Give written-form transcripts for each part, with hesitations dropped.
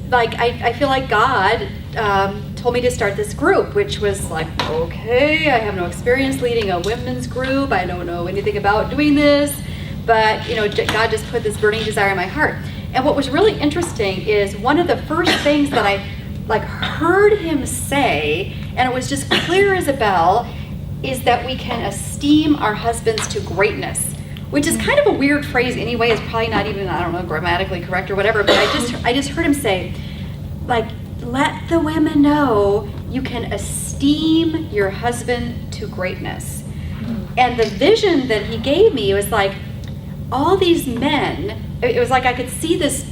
like, I feel like God told me to start this group, which was like, okay, I have no experience leading a women's group. I don't know anything about doing this, but you know, God just put this burning desire in my heart. And what was really interesting is one of the first things that I like heard him say, and it was just clear as a bell, is that we can esteem our husbands to greatness, which is kind of a weird phrase anyway. It's probably not even, I don't know, grammatically correct or whatever, but I just heard him say, like, let the women know you can esteem your husband to greatness. And the vision that he gave me was like, all these men, it was like I could see this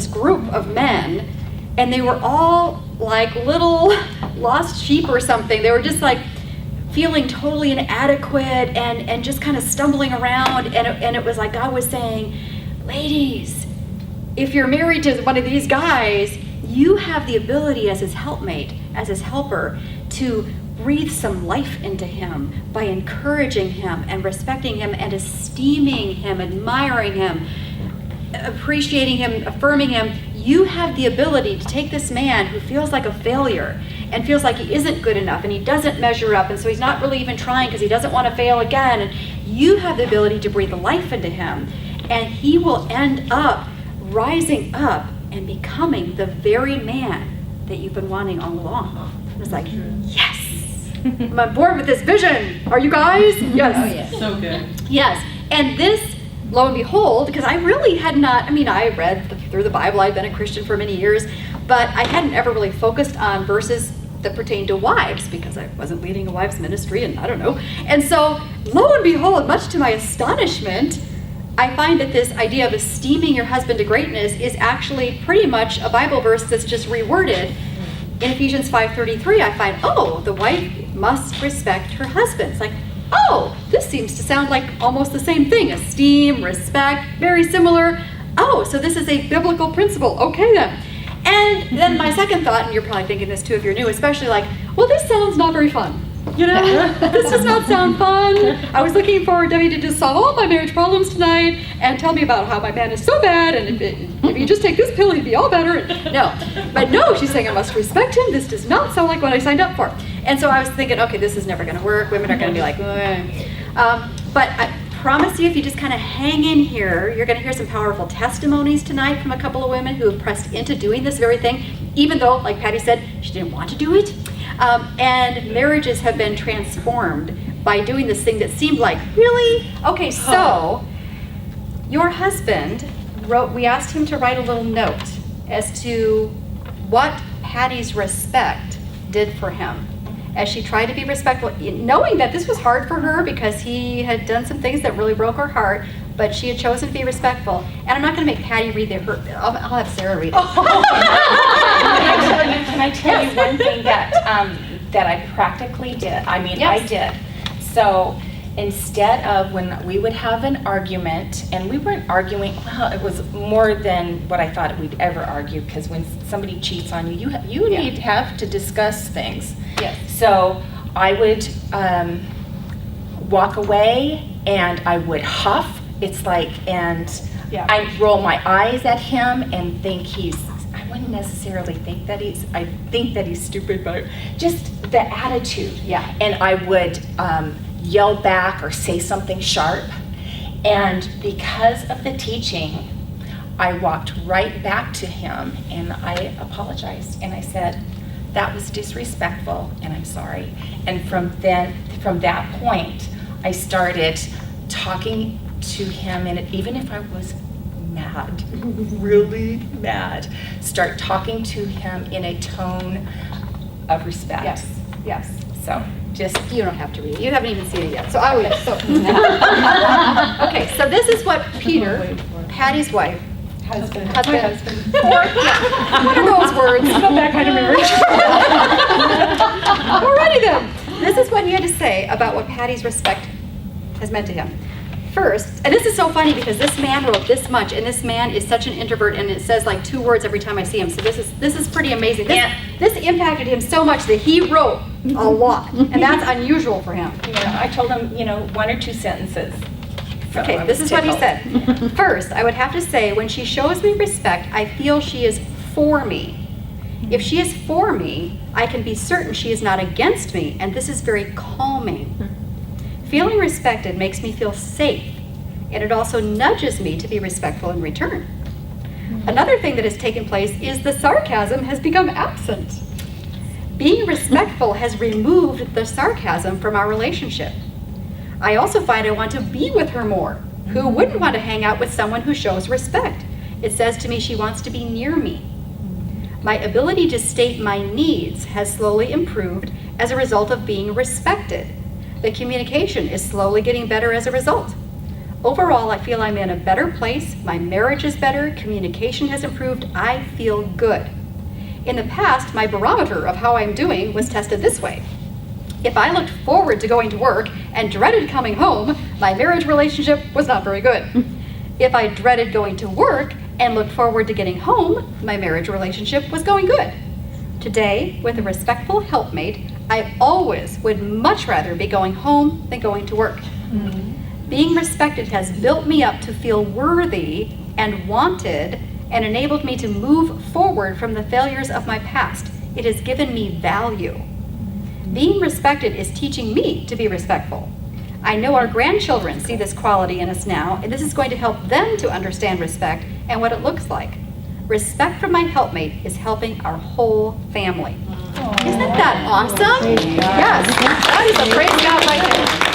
group of men, and they were all like little lost sheep or something. They were just like feeling totally inadequate and just kind of stumbling around. And it was like God was saying, ladies, if you're married to one of these guys, you have the ability as his helpmate, as his helper, to breathe some life into him by encouraging him and respecting him and esteeming him, admiring him, appreciating him, affirming him. You have the ability to take this man who feels like a failure and feels like he isn't good enough and he doesn't measure up, and so he's not really even trying because he doesn't want to fail again. And you have the ability to breathe life into him, and he will end up rising up and becoming the very man that you've been wanting all along. It was like, yes, I'm on board with this vision. Are you guys? Yes. Oh, yes. So good. Yes. And this, lo and behold, because I really had not, I mean, I read through the Bible, I'd been a Christian for many years, but I hadn't ever really focused on verses that pertain to wives because I wasn't leading a wives ministry and I don't know. And so, lo and behold, much to my astonishment, I find that this idea of esteeming your husband to greatness is actually pretty much a Bible verse that's just reworded. In Ephesians 5:33, I find, oh, the wife must respect her husband. It's like, oh, this seems to sound like almost the same thing. Esteem, respect, very similar. Oh, so this is a biblical principle. Okay then. And then my second thought, and you're probably thinking this too if you're new, especially like, well, this sounds not very fun. You know, this does not sound fun. I was looking for Debbie to just solve all my marriage problems tonight and tell me about how my man is so bad, and if you just take this pill, he'd be all better. No, but no, she's saying I must respect him. This does not sound like what I signed up for. And so I was thinking, okay, this is never going to work. Women are going to be like, but I promise you, if you just kind of hang in here, you're going to hear some powerful testimonies tonight from a couple of women who have pressed into doing this very thing, even though, like Patty said, she didn't want to do it. And marriages have been transformed by doing this thing that seemed like, really? Okay, so your husband we asked him to write a little note as to what Patty's respect did for him as she tried to be respectful, knowing that this was hard for her because he had done some things that really broke her heart, but she had chosen to be respectful. And I'm not going to make Patty read I'll have Sarah read it. Can I tell you one thing that I practically did? I mean, Yes. I did. So instead of when we would have an argument, and we weren't arguing, well, it was more than what I thought we'd ever argue, because when somebody cheats on you, you need to have to discuss things. Yes. So I would walk away and I would huff. It's like, and I'd roll my eyes at him and think I wouldn't necessarily think that I think that he's stupid, but just the attitude. Yeah. And I would yell back or say something sharp. And because of the teaching, I walked right back to him and I apologized. And I said, that was disrespectful and I'm sorry. And from that point, I started talking to him, and even if I was mad, really mad, start talking to him in a tone of respect. Yes. So just, You don't have to read it. You haven't even seen it yet. So I will. Okay, so this is what Peter, Patty's wife, husband. What are those words? It's not that kind of marriage. Alrighty then. This is what he had to say about what Patty's respect has meant to him. First, and this is so funny because this man wrote this much, and this man is such an introvert, and it says like 2 words every time I see him. So this is pretty amazing. This impacted him so much that he wrote a lot, and that's unusual for him. I told him, 1 or 2 sentences. So Okay, this is what he said. First, I would have to say, when she shows me respect, I feel she is for me. If she is for me, I can be certain she is not against me, and this is very calming. Feeling respected makes me feel safe, and it also nudges me to be respectful in return. Another thing that has taken place is the sarcasm has become absent. Being respectful has removed the sarcasm from our relationship. I also find I want to be with her more. Who wouldn't want to hang out with someone who shows respect? It says to me she wants to be near me. My ability to state my needs has slowly improved as a result of being respected. The communication is slowly getting better as a result. Overall, I feel I'm in a better place, my marriage is better, communication has improved, I feel good. In the past, my barometer of how I'm doing was tested this way. If I looked forward to going to work and dreaded coming home, my marriage relationship was not very good. If I dreaded going to work and looked forward to getting home, my marriage relationship was going good. Today, with a respectful helpmate, I always would much rather be going home than going to work. Being respected has built me up to feel worthy and wanted and enabled me to move forward from the failures of my past. It has given me value. Being respected is teaching me to be respectful. I know our grandchildren see this quality in us now, and this is going to help them to understand respect and what it looks like. Respect from my helpmate is helping our whole family. Isn't that awesome? Yes, that is a praise God right there.